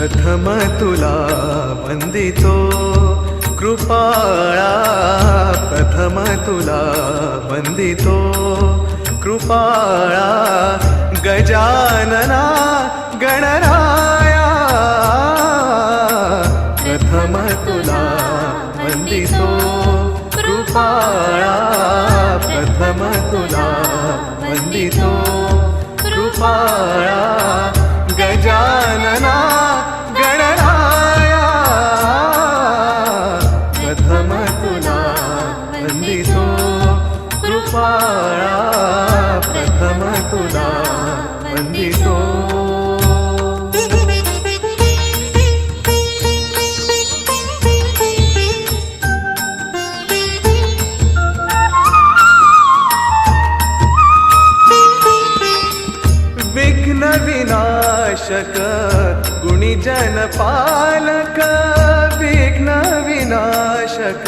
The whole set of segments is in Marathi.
प्रथम तुला वंदितो कृपाळा, प्रथम तुला वंदितो कृपाळा, गजानना गणराया, प्रथम तुला वंदितो कृपाळा, प्रथम तुला वंदितो कृपाळा, गजानना गणराया, प्रथम तुला वंदितो कृपाळा, प्रथम तुला वंदितो. विघ्न विनाशक गुणीजन पालक, विघ्न विनाशक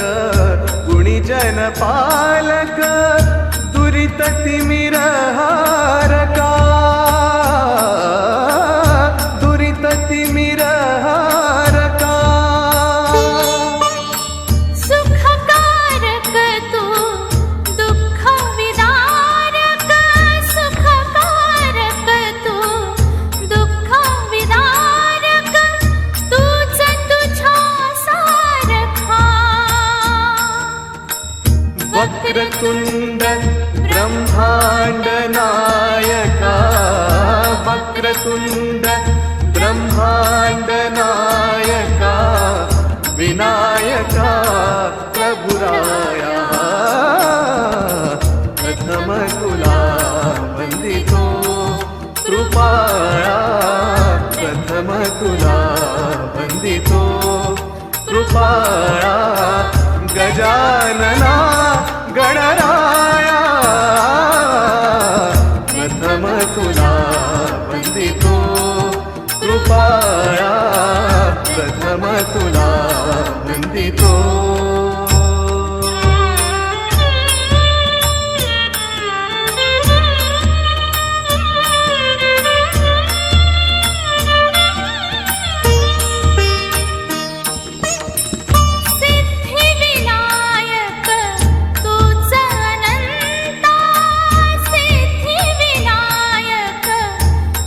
गुणीजन पालक, दुरित तिमिरहारका, दुरित तिमिरहारका, सुखकारक तू दुःख विदारक, सुखकारक तू दुःख विदारक, तूच तुझ्या सारखा. वक्रतुंड ब्रह्मांड नायका, वक्रतुंड ब्रह्मांड नायका, विनायका प्रभुराया, प्रथम तुला वंदितो कृपाळा, प्रथम तुला वंदितो कृपाळा, गजानना गणराया, प्रथम तुला वंदितो कृपाळा, प्रथम तुला वंदितो. सिद्धिविनायक तूच अनंता, सिद्धिविनायक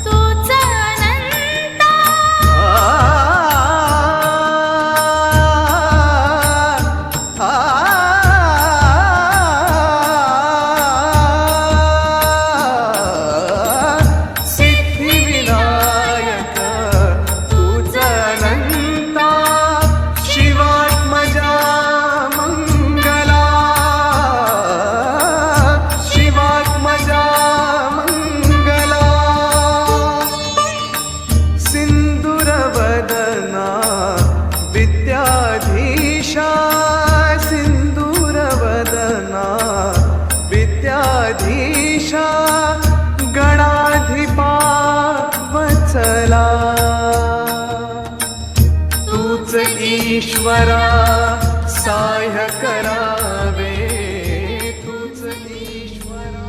तूच अनंता. सिद्धिविनायक तूच अनंता, शिवात्मजा मंगला, शिवात्मजा मंगला, सिंदूरवदना विद्याधीशा, सिंदूरवदना विद्याधीशा, गणाधिपा वत्सला, तूच ईश्वरा सहाय्य करावे, तूच ईश्वरा.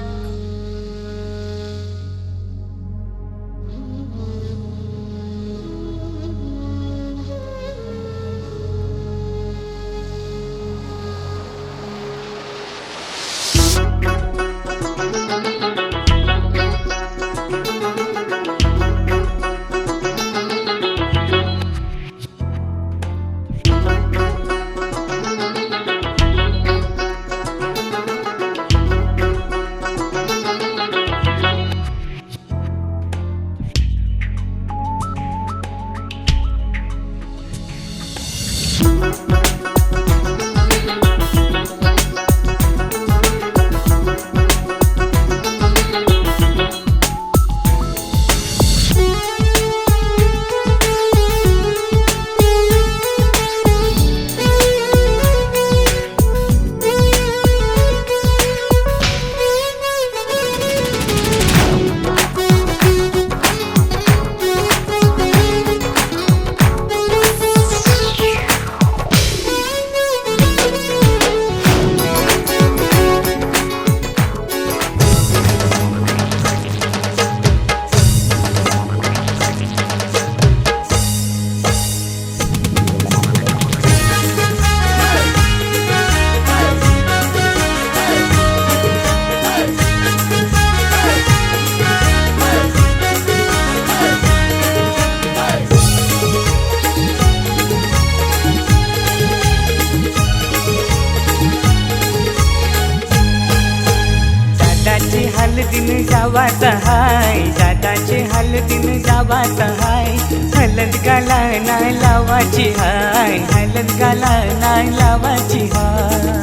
जावाचा हाय, दादाचे हलदीन जावाचा हाय, हलद गाला नाही लावाची हाय, हलद गाला नाही लावाची हाय.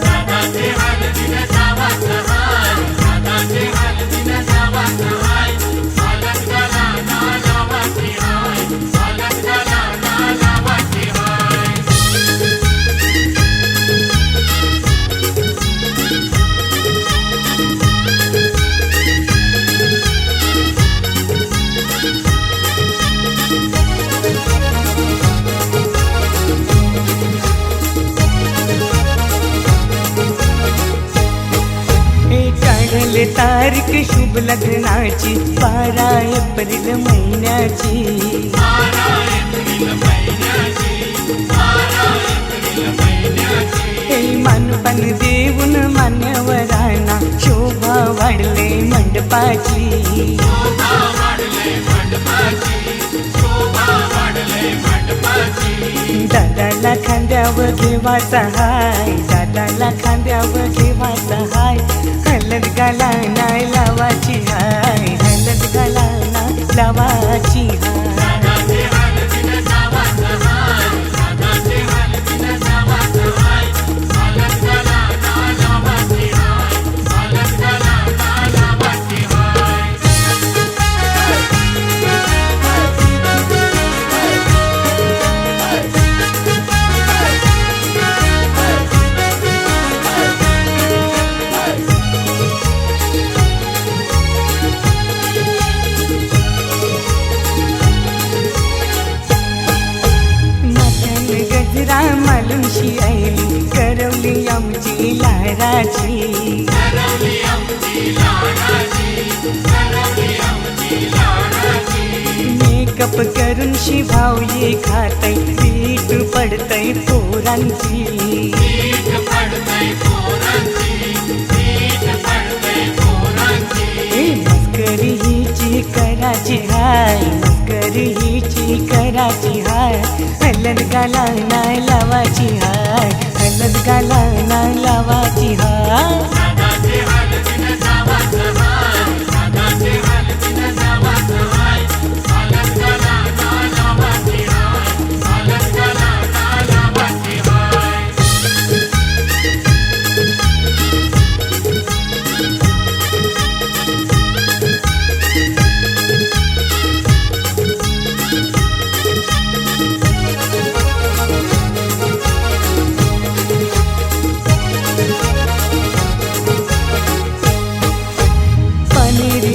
काढले तारीख शुभ लग्नाची 12 एप्रिल महिन्याची. हे मानपण देऊन मान्यवरांना शोभा वाढले मंडपाची. दादाला खांद्यावर घेवाचा हाय, दादाला खांद्यावर घेवाचा हाय, हलद गाला नाही लावाची हाय, हलद गाला नाही लावाची हाय. मालुमशी आईली करवली आमची लाडाची. मेकअप करून शिभाव ये खातय, पीठ पडतय पोरांची. मस्करी हिची कराची हाय, मस्करी हिची कराची हाय, हलद गाला नाही लावाची हाय, हलद गाला नाही लावाची हाय.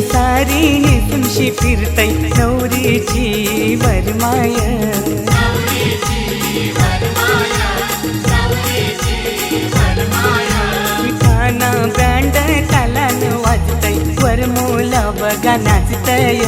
सारी नेसूनशी फिरतय नवरीची वरमाय. खाना बँड तालान वाजतय, वरमोला बघा नाचतय.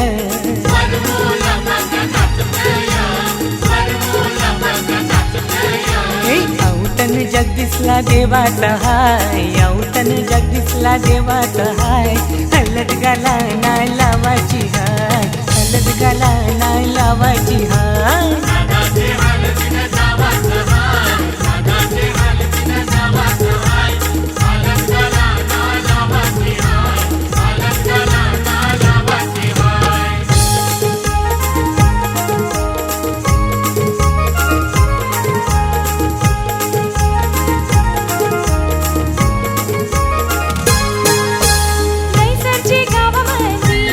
औतन जगदीशला देवाचा हाय, औतन जगदीशला देवाचा हाय, हलद गाला नाही लावाची हाय, हलद गाला नाही लावाची हाय. नैसर्जी गावामध्ये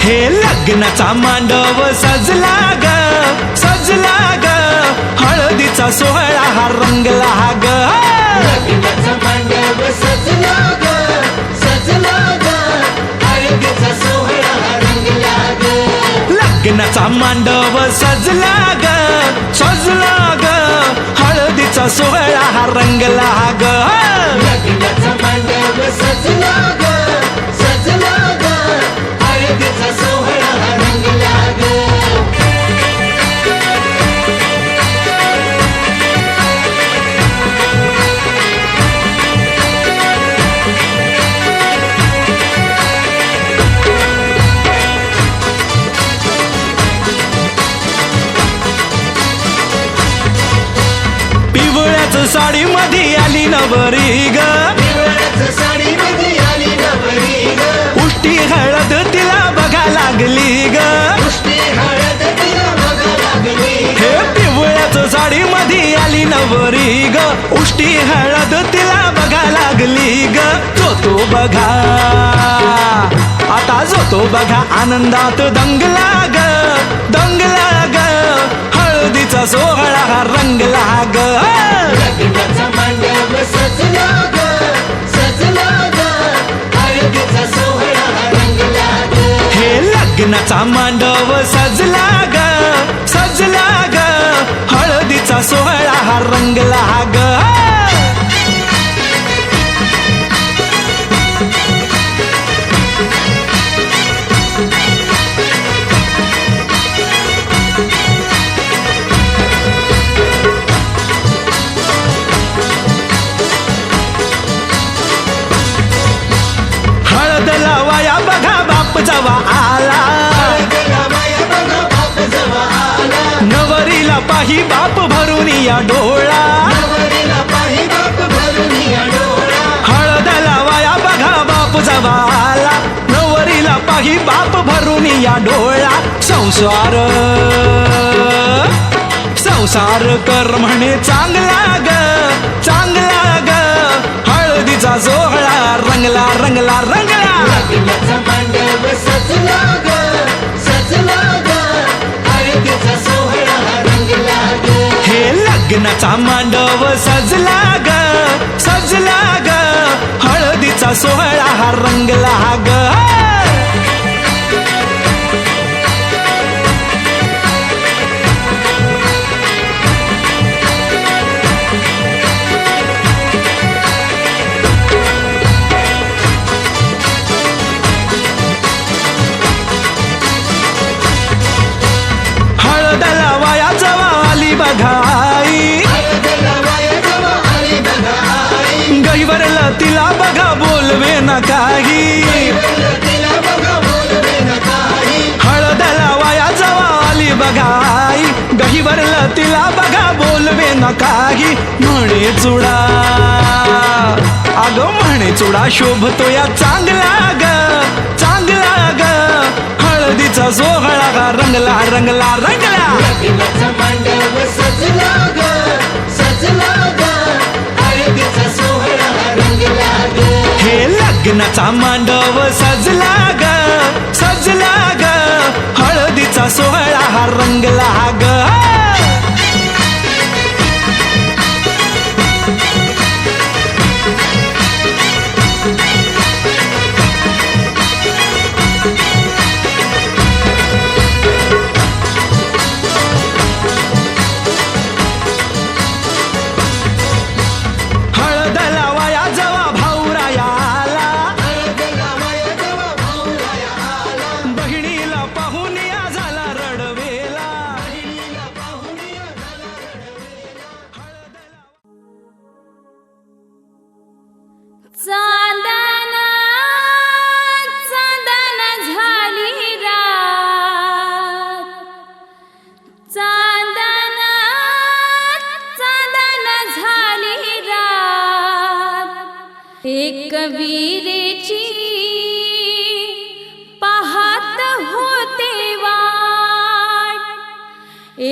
हे लग्नाचा मांडव सजला ग सजला ग हळदीचा सोहळा हा रंगला ग लग्नाचा मांडव सजला ग सजला ग हळदीचा सोहळा रंगला ग लग्नाचा मांडव सजला ग सजला ग हळदीचा सोहळा हा रंगला ग लग्नाचा मांडव सजला ग सजला ग हळदीचा सोहळा रंगला ग पिवळ्याच साडी मध्ये आली नवरी ग पिवळ्याच साडीमध्ये आली नवरी ग उष्टी हळद तिला बघा लागली ग उष्टी हळद तिला बघा लागली हे पिवळ्याच साडी मध्ये आली नवरी ग उष्टी हळद तिला बघा लागली ग जो बघा आता जो बघा आनंदात दंगला ग दंगला ग हळदीचा सोहळा हा रंगला ग लग्नाचा मांडव सजला ग सजला ग हळदीचा सोहळा रंगला ग हे लग्नाचा मांडव सजला ग सजला ग हळदीचा सोहळा हा रंगला ग हळद लावाया बघा बाप जवा आला हळदीला बाया बघा बाप जवा आला नवरीला पाही बाप भरून या डोळा नवरीला पाही बाप भरून या डोळा हळद लावाया बघा बाप जवा आला नवरीला पाही बाप भरून या डोळा संसार संसार कर म्हणे चांगला ग चांगला ग हळदीचा सोहळा रंगला रंगला रंगला लग्नाचा मांडव सजला ग सजला ग हळदीचा सोहळा रंगला ग हे लग्नाचा मांडव सजला ग सजला ग हळदीचा सोहळा हा रंगला ग हळद लावाया जवा आली बघाई हळदीला बाया जवा आली बघा आई गैवरला तिला बघा बोलवे न काही तिला बघा बोलवे न काही हळद लावाया जवा आली बघाई गहिवरला तिला बघा बोलवे न काही म्हणे चुडा अगं म्हणे चुडा शोभतो या चांगला ग चांगला ग हळदीचा सोहळा गा रंगला रंगला रंगला लग्नाचा मांडव सजला ग सजला ग हळदीचा सोहळा रंगला ग हे लग्नाचा मांडव सजला ग सजला ग हळदीचा सोहळा हा रंगला ग हळद लावाया जवा भाऊराया आला हळदीला बाया जवा भाऊराया आला बहिणीला पाहून या झाला रडवेला बहिणीला पाहून या झाला रडवेला चांदन चांदन झाली रात चांदन चांदन झाली रात एक वीरेची पाहत होते वाट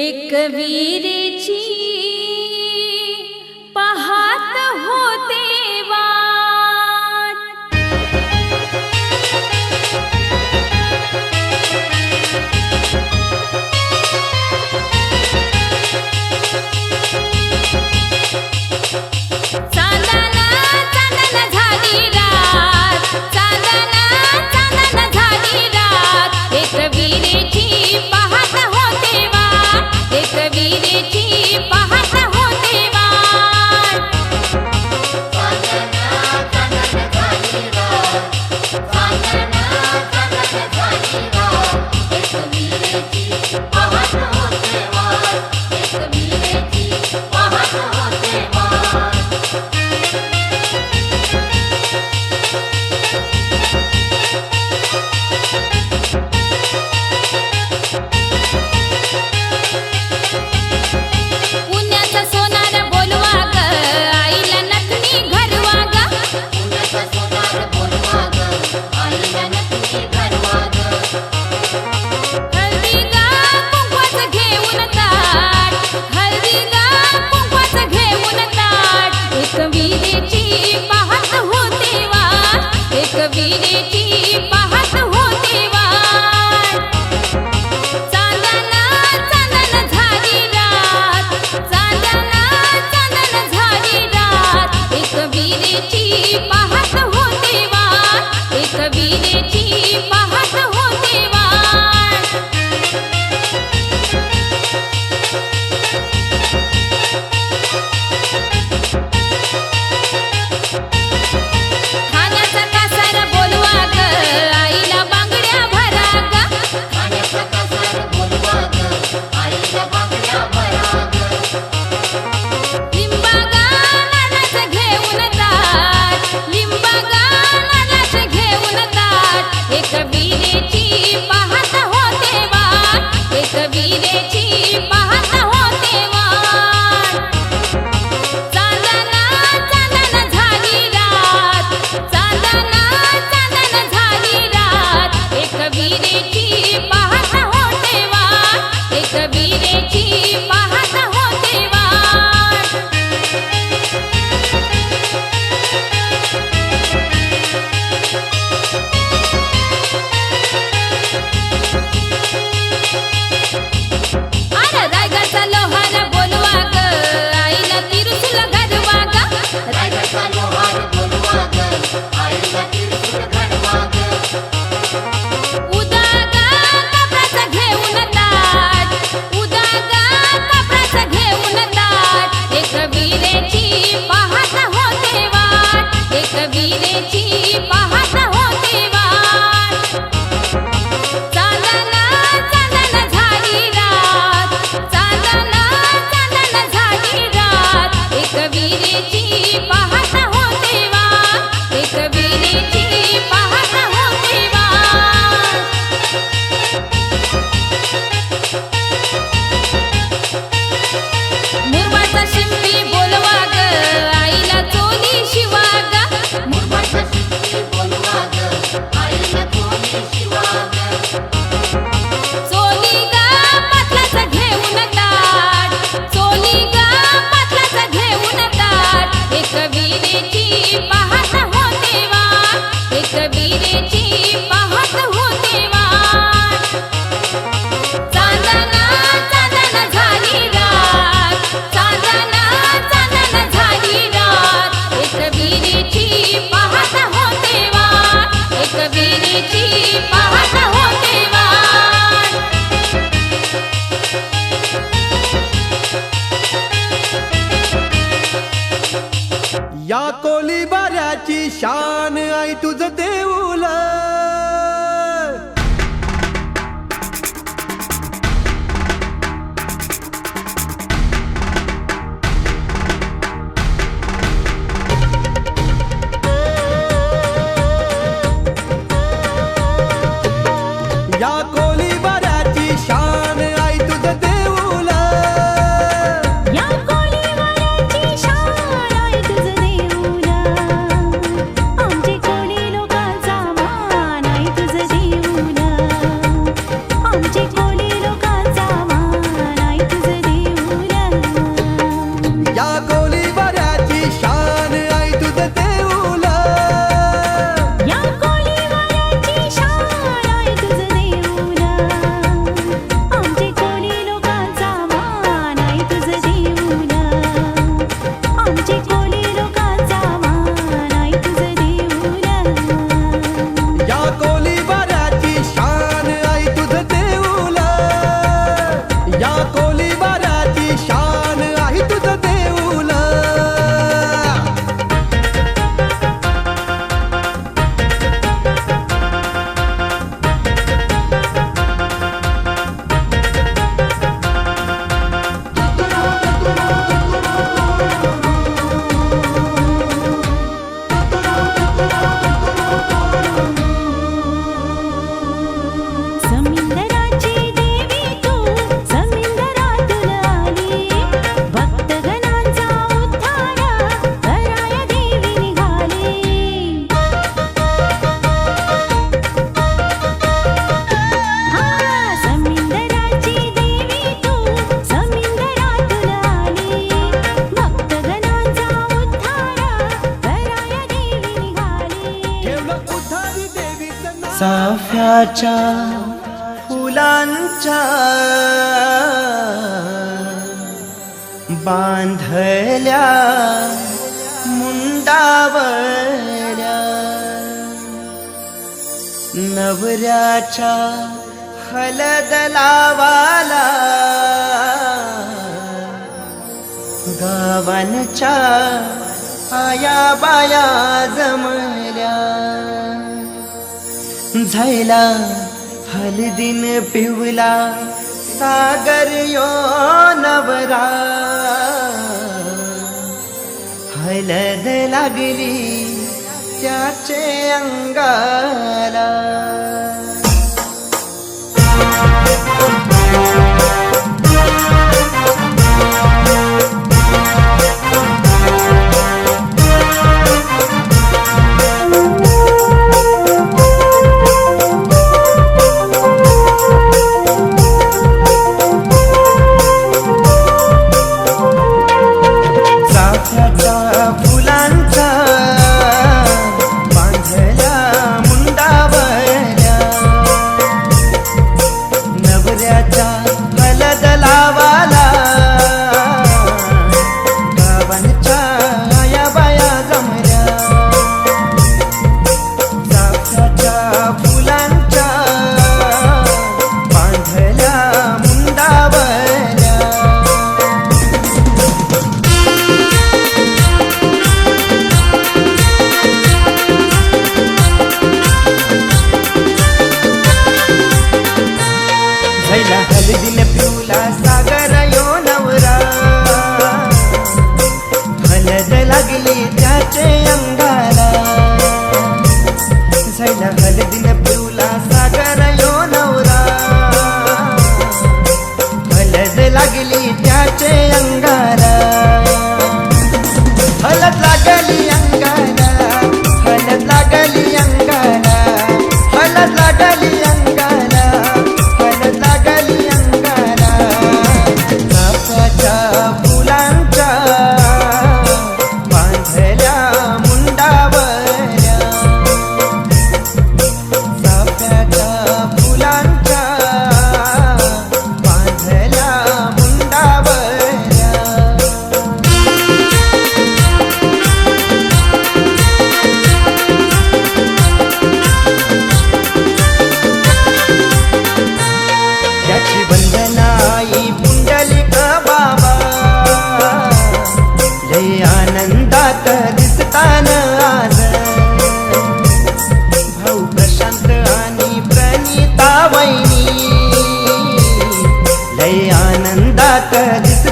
एक वीरेची पाहत होते वाट शान आई तुझं देऊळ या कोळीवाड्याची शान आई तुझं देऊळ या कोळीवाड्याची शान आहे तुझं देऊळ आमचे कोळी लोकांचा मान आहे तुझं देऊळ आमचे कोळी लोकांचा मान आहे तुझं देऊळ या कोळीवाड्याची शान आई तुझं देऊळ या कोळीवाड्याची शान आहे तुझं देऊळ आमचे कोळी लोकांचा मान आहे तुझं देऊळ आमचे कोळी लोकांचा मान आहे तुझं देऊळ या कोळीवाड्याची शान आई तुझं देऊळ या कोळीवाड्याची शान आई तुझं देऊळ समिंदराची देवी तू समिंदरातून आली भक्तगणांचा उद्धार कराया देवी निघाली समिंदराची देवी तू समिंदरातून आली भक्तगणांचा उद्धार कराया देवी निघाली ठेवलं उधारी देवीचं नाव चाफ्याच्या फुलांच्या बांधल्या मुंडावल्या नवऱ्याच्या हलद लावाला गावांच्या आया बाया जमल्या झायला हलदीन पिवला सागर यो नवरा हलद लागली त्याचे अंगाला चाफ्याच्या फुलांचा बांधल्या मुंडावल्या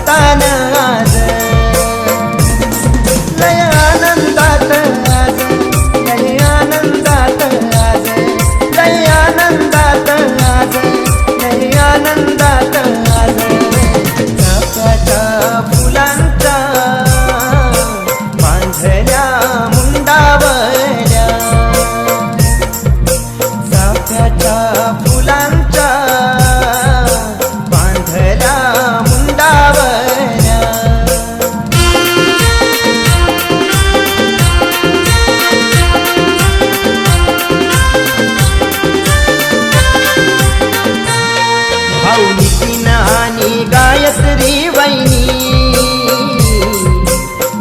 वरदान आज लय आनंदात आज लय आनंदात आज लय आनंदात आज लय आनंदात आज चाफ्याच्या फुलांच्या बांधल्या मुंडावल्या चाफ्याच्या फुलांच्या बांधल्या मुंडावल्या भाऊ नितीन आणि गायत्री वैनी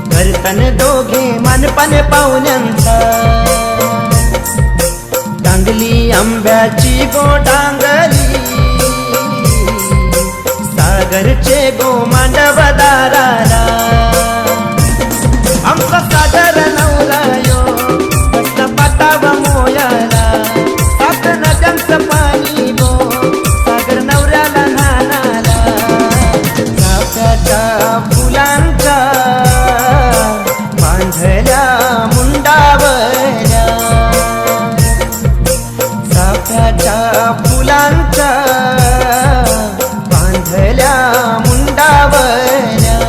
घरतन दोघे मनपण पाहुण्यांचा टांगली आंब्याची गोडांगली सागरचे गो मांडव दाराला आमचा सागर नवरा यो मस्त पाटाव मोयाला सात नद्यांचं पाणी गो सागर नवऱ्याला नानाला चाफ्याच्या फुलांच्या बांधल्या मुंडावल्या चाफ्याच्या फुलांच्या बांधल्या मुंडावल्या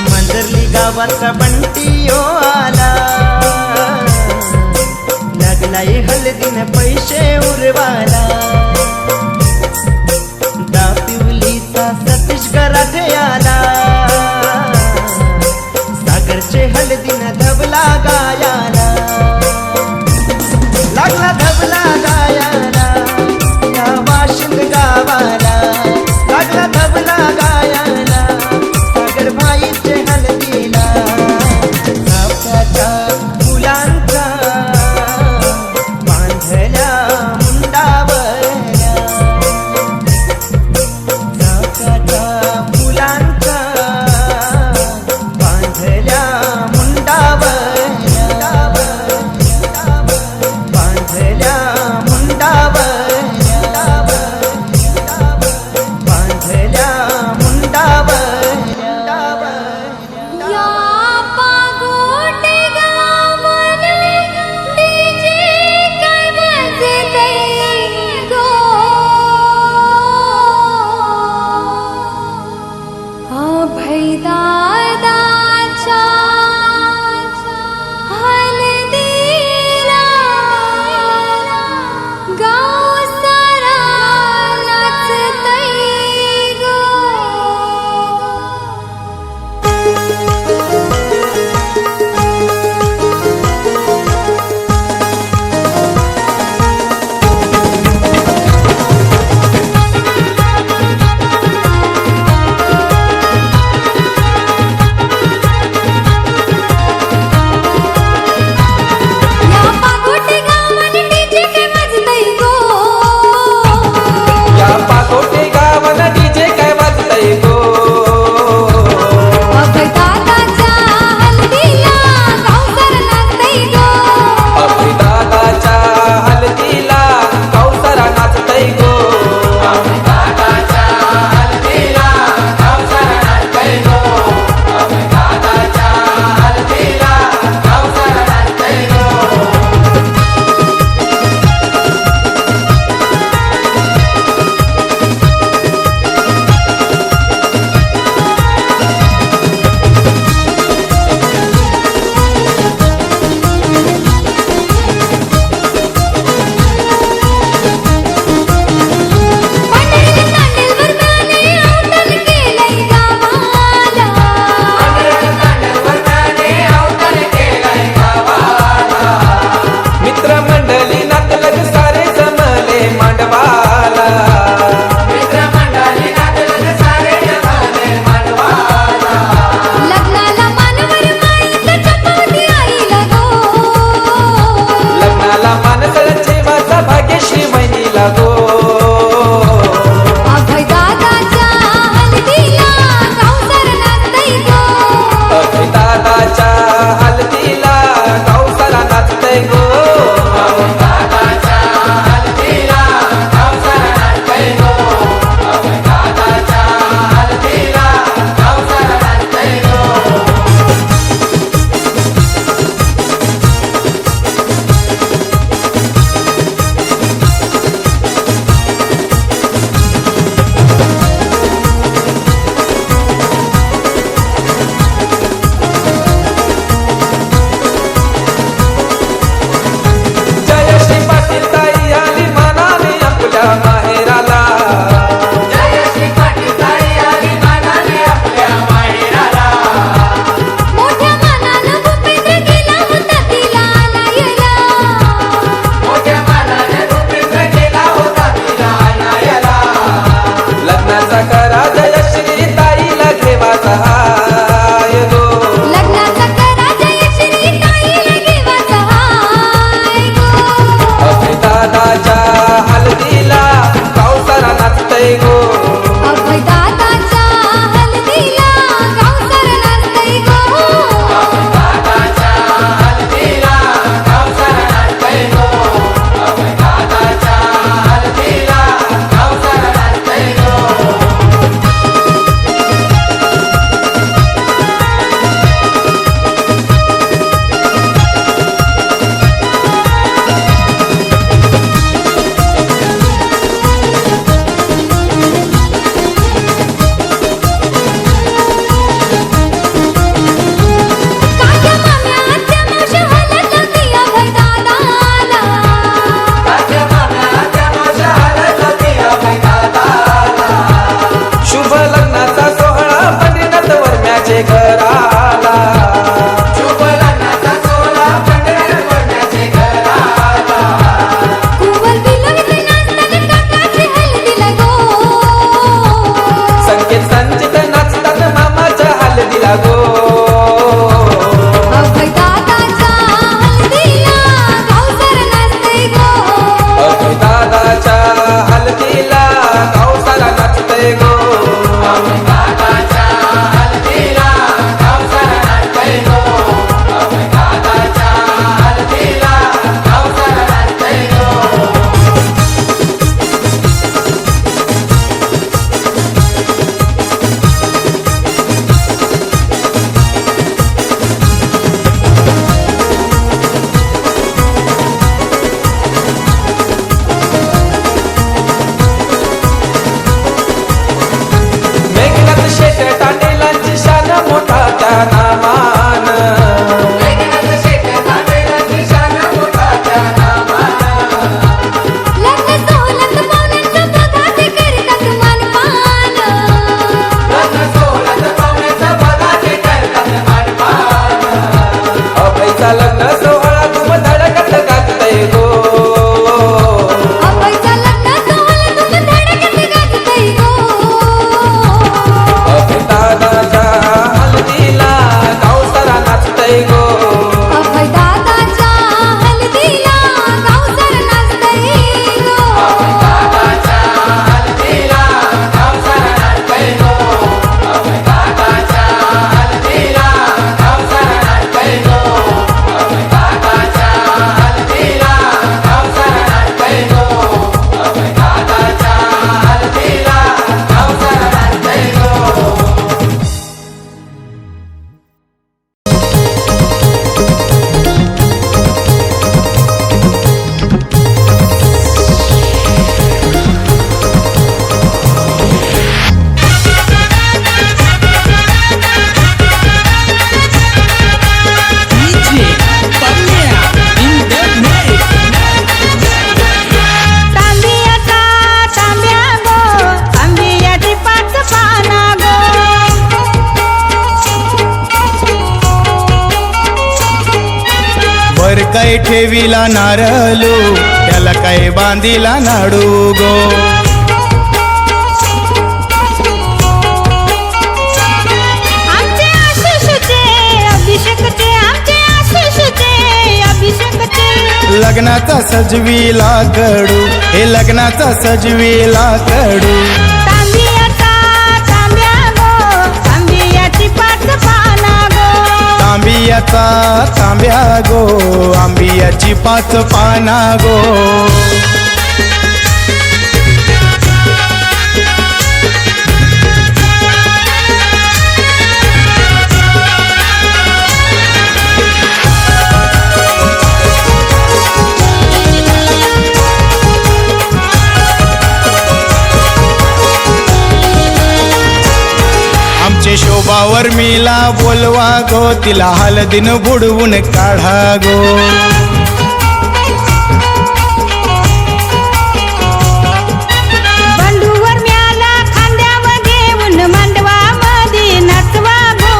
मंदरली गावाचा बंटी यो आला लागलाय हलदीन पैसे उरवाला दापिवलीचा सतीश गराठे आला सागरचे हलदीन धबला गायाला लागला धबला गायाला या वाशिंद गावाला लागला धबला गायाला सागर भाईचे हलदीला चाफ्याच्या फुलांचा बांधल्या मुंडावल्या चाफ्याच्या फुलांचा बांधल्या मुंडावल्या बांधल्या मुंडावल्या बांधल्या मुंडावल्या या पागोटे गावाने डीजे काय वाजतंय गो घराला शुभ लग्नाचा सोहळा पंढऱ्यात वळण्याचे घराला कुंवर बिलवते नाचतात काकाची हळदीला गो संकेत संचित नाचतात मामाच्या हळदीला गो अभय दादाच्या हळदीला गाव सारं नाचतंय गो अभय दादाच्या हळदीला गाव सारा नाचतंय गो दादाच्या हळदीला गाव सारा नाचतंय गो अभय दादाच्या हळदीला गाव सारा नाचतंय गो मेघनाथ शेठ तांडेलांची शान मोठा त्या नामान मेघनाथ शेठ तांडेलांची शान मोठा त्या नामानं लग्न सोहळ्यात पाहुण्यांचं बघा ते करतात मानपान लग्न सोहळ्यात पाहुण्याचं बघा ते करतात मानपान अभयचा लग्न सोहळा तुम धडकत गाजतय गो अभयचा लग्न सोहळा तुम धडकत गाजतंय गो अभय दादाच्या हळदीला गाव सारा नाचतय गो अभय दादाच्या हळदीला गाव सारं नाचतंय गो दादाच्या हळदीला गाव सारा नाचतंय गो अभय दादाच्या हळदीला गाव सारा नाचतंय गो अभय दादाच्या हळदीला गाव सारा नाचतंय गो अभय दादाच्या हळदीला गाव सारा नाचतंय गो तांबियाचा तांब्या गो तांबियाची पाच पाना गो वर काय ठेवीला नारळू त्याला काय बांधीला नाडू गो आमचे आशिषचे अभिषेकचे आमचे आशिषचे अभिषेकचे लग्नाचा सजवीला कडू हे लग्नाचा सजवीला कडू तांबियाचा तांब्या गो तांबियाची पाच पाना गो तांबियाचा तांब्या गो आंबियाची पाच पाना गो आमचे शोभावर मिला बोलवा गो तिला हळदीन बुडवून काढा गो बंडूवर म्याला खांद्यावर घेऊन मांडवा मध्ये नाचवा गो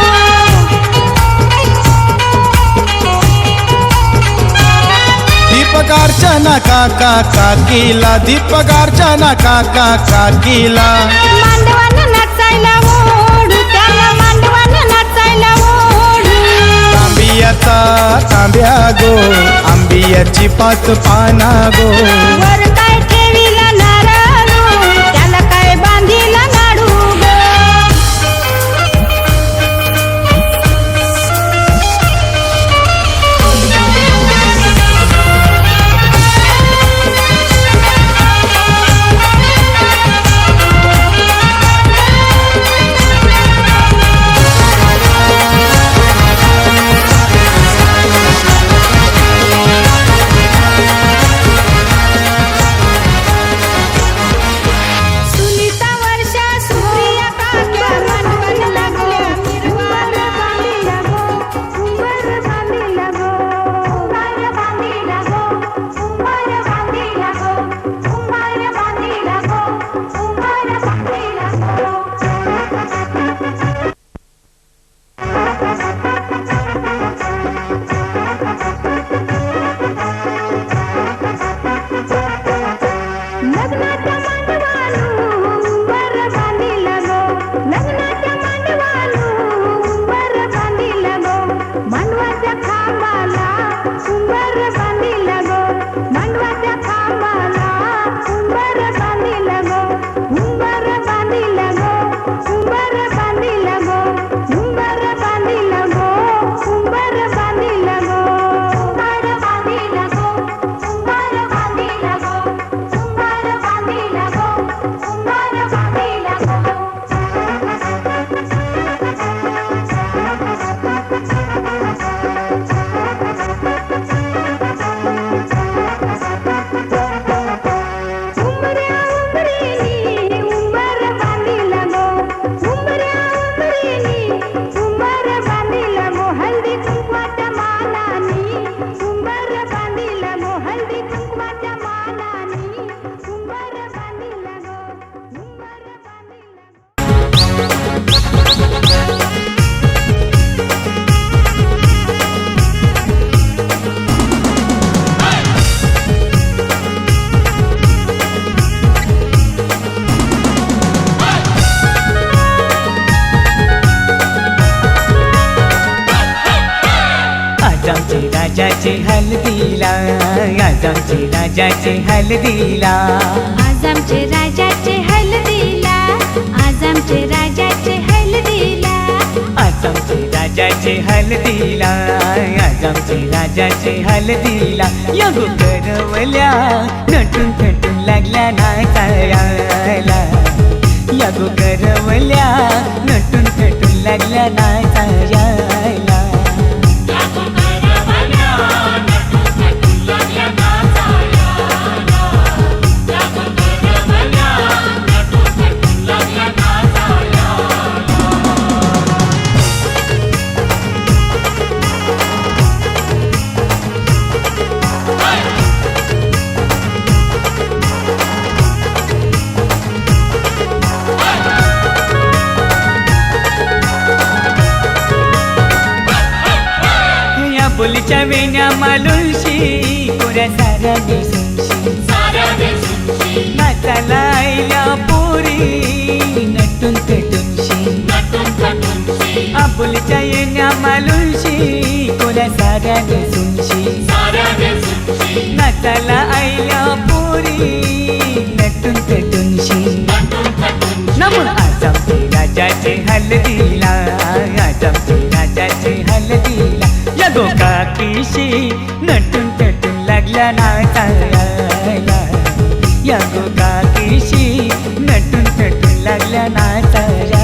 दीपकार्चना काका काकीला दीपकार्चना काका काकीला मांडवानं नाचायला ओढू त्याला मांडवानं नाचायला ओढू तांबियाचा तांब्या गो आंबियाची पाच पाना गो वर काय ठेवीला नारळू त्याला काय बांधीला नाडू गो हल्दीला, आज आमचे राजाचे हल्दीला. आज आमचे राजाचे हल्दीला, आज आमचे राजाचे हल्दीला. आज आमचे राजाचे हल्दीला, आज आमचे राजाचे हल्दीला. या गो करवल्या नटून थटून लागल्या नाचायला, या गो करवल्या नटून थटून लागल्या नाचायला. बोलीच्या वेण्या मालुलशी कोऱ्या साऱ्या दिसूनशी, नाचाला आईल्या पोरी नटून थटूनशी. आबोलीच्या वेण्या मालुलशी कोऱ्या साऱ्या दिसूनशी, नाचाला आईल्या पोरी नटून थटूनशी. नमून आज आमचे राजाचे हल्दीला, आज आमचे राजाचे हल्दीला. या गो काकीशी नटून थटून लागल्या नाचायला, या गो काकीशी नटून थटून लागल्या नाचायला.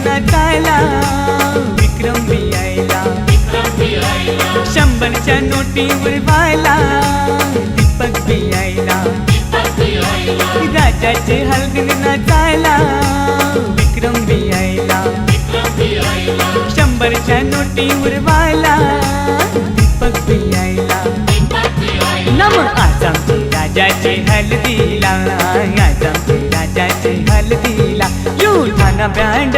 नाचायला विक्रम बी आयला, शंभरच्या नोटीवर व्हायला दीपक बी आयला. राजाचे हलगीन नाचायला विक्रम बी आयला, शंभरच्या नोटीवर व्हायला दीपक बी आयला. नम आज आमचे राजाचे हल्दीला, आज आमचे राजाचे हल्दीला. युठाना बँड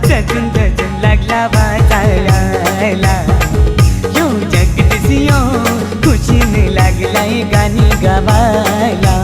सजून सजून लागला वाजायला, यो जगदीशियो खुशीने लागलाय गाणी गावायला.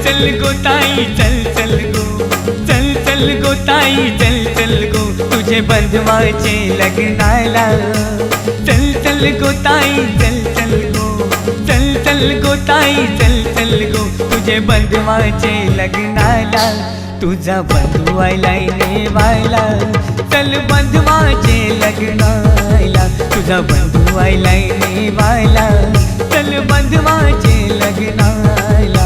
चल गो ताई चल चल गो, चल चल गो ताई चल चल गो, तुझे बंधवाचे लग्नाला. चल चल गो ताई चल चल गो, चल चल गो ताई चल चल गो, तुझे बंधवाचे लग्नाला. तुझा बंधू आयलाय नेवायला. चल बंधवाचे लग्नाला तुझा बंधू आयलाय नेवायला चल बंधवाचे लग्नाला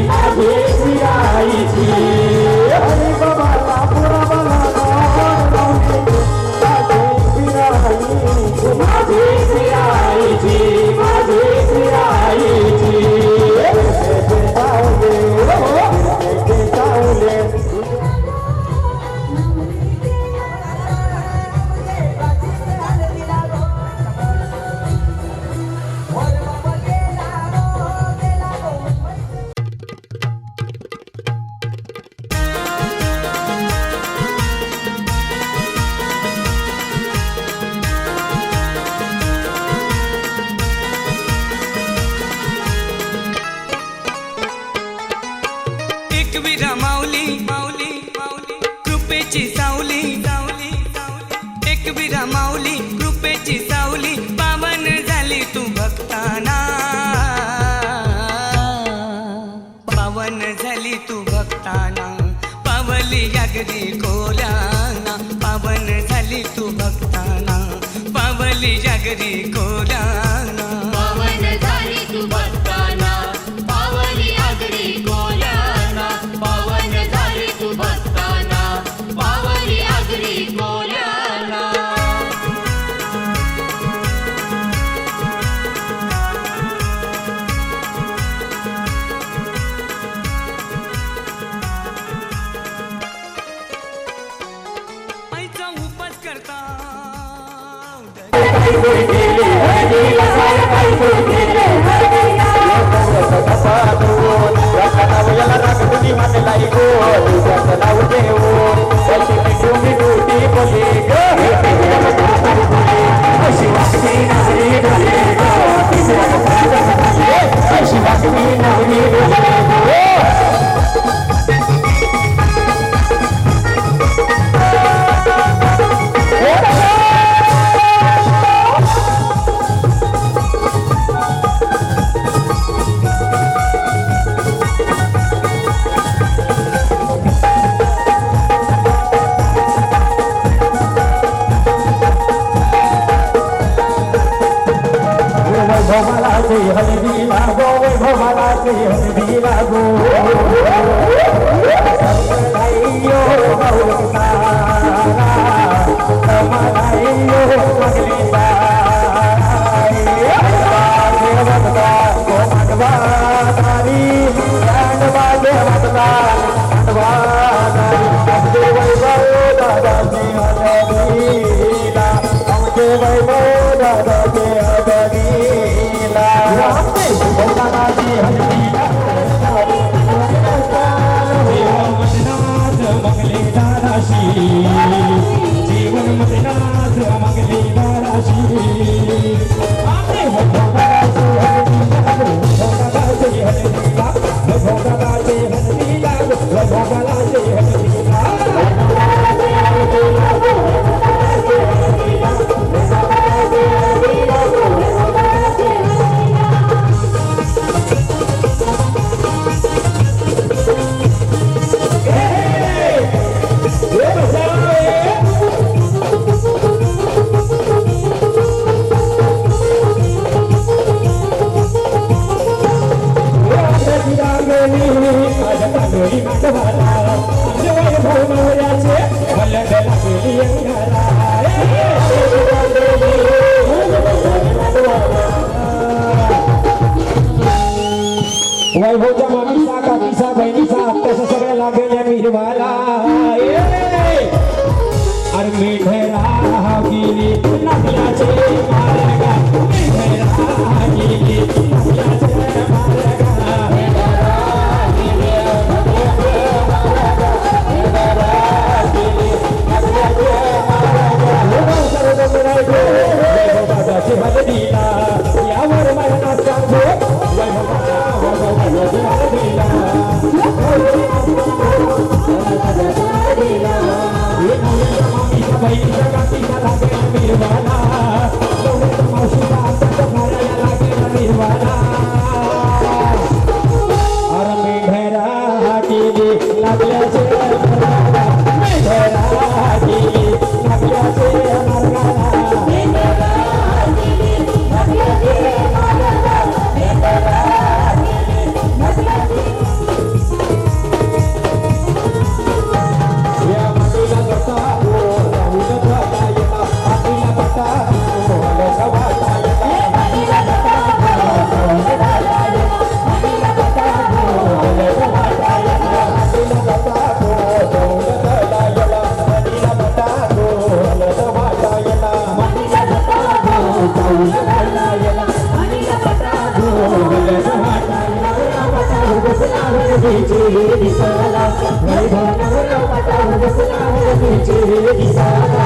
माझी फिरायची हरी बाबाला पुराबाला माझी फिरायची माझी फिरायची एकविरा माऊली माऊली माऊली कृपेची सावली सावली सावली एकविरा माऊली कृपेची सावली पावन झाली तू भक्ताना पावन झाली तू भक्ताना पावली यागरी कोल्याना पावन झाली तू भक्ताना पावली यागरी कोल्याना पावन झाली तू भक्ताना पावली आगरी कोल्याना पावन झाली तू भक्ताना पावली आगरी कोल्याना आईचा उपास करता हल्दी लागो वैभवालाचे हल्दी लागो समलाइयो बहुतारा समलाइयो मगलीला देवता गो माधवारी जानवा देवता माधवारी वैभव दादाजी हल्दीला आमचे वैभव दादाजी हल्दीला भगवानाची हल्दीला मदनाथ मंगले दाराशी जीवन मदनाथ मंगले दाराशी आपले भगवानाची हल्दीला भगवानाची हल्दीला भगवानाची हल्दीला वैभवच्या मामीचा काकीचा बहिणीचा तसं सगळ्या लागल्या निर्वाला अरे मेघरा गेली नागल्याचे मार्गा मेघरा गेली नागल्याचे मार्गा हल्दीला यावर महिना सांगो वैभवाला हल्दीला बहिणीच्या काकीचा लागेल निर्वाला मावशीला आमच्या घराला लागेल निर्वाला अरे मेघरा गेली लागल्याचे मेघरा गेली लागल्याचे मार्गाला हळदीचे दिसाला वैभव नवरा पाटावर बसला हळदीचे दिसाला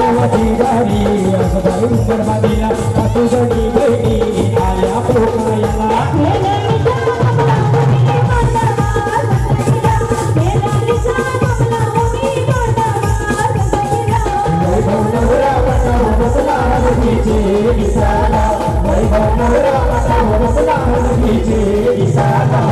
माझी गाडी असं गडबादीला तुझी बहिणी आल्या पोकायला वैभव नवरा पाटावर बसला हळदीचे दिसाला वैभव नवरा पाटावर बसला हळदीचे दिसाला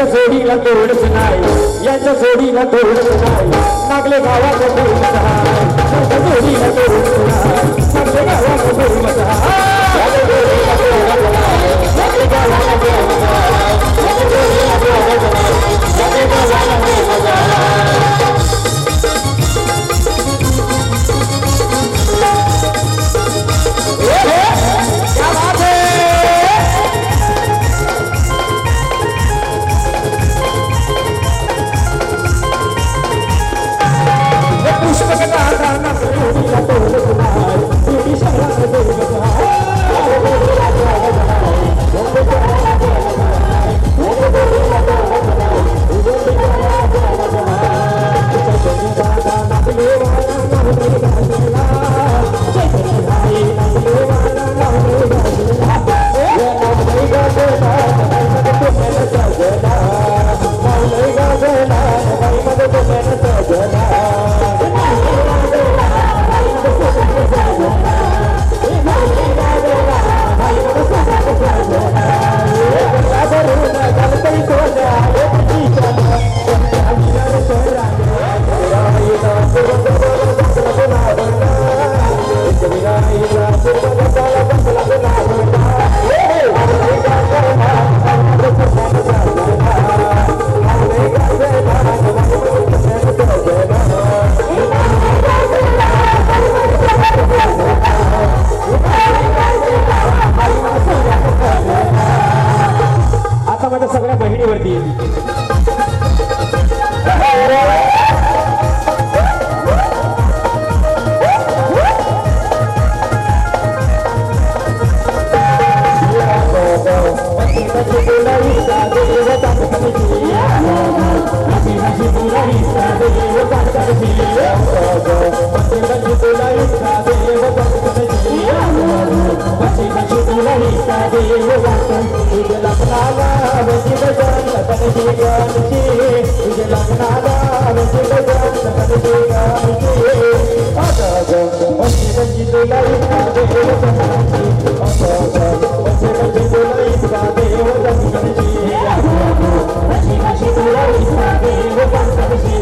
जोडीला तोडच नाही, याच्या जोडीला तोडच नाही, नागले गावात तोडच नाही, याच्या जोडीला तोडच नाही, नागले गावात तोडच नाही, याच्या जोडीला तोडच नाही, नागले गावात तोडच नाही, याच्या जोडीला तोडच नाही, नागले गावात तोडच नाही. क्या बात है? पुष्पकथा गाना जोडीला तोडच नाही, जोडी शहरात तोडच नाही. देव जाता तुझ्या लग्नाला वजी गजान गणपती गणची तुझ्या लग्नाला वजी गजान गणपती गणची वजी वजी तुला इतका देव गणपती वजी वजी तुला इतका देव गणपती वजी वजी तुला इतका देव गणपती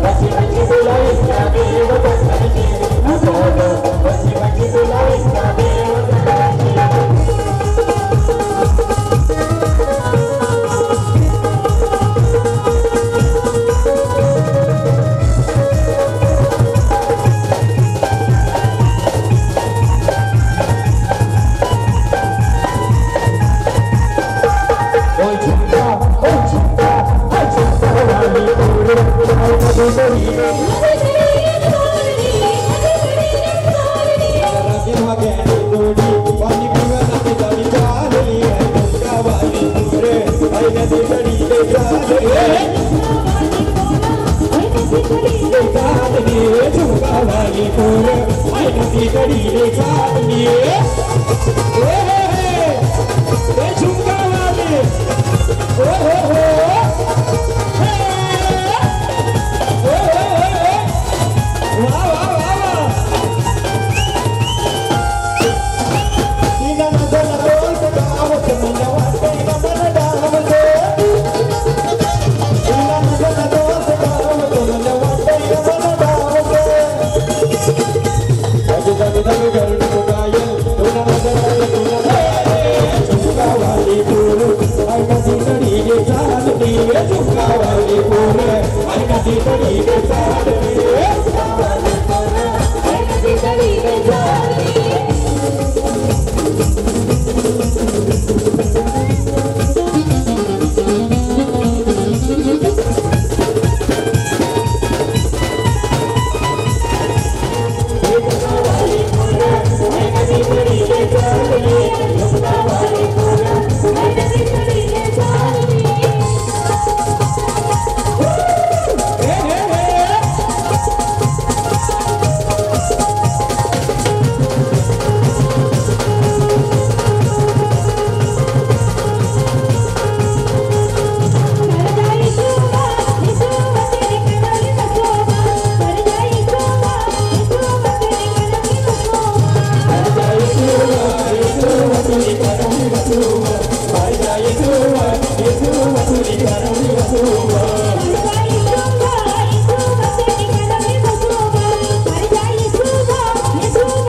वजी वजी तुला इतका देव गणपती Thank you.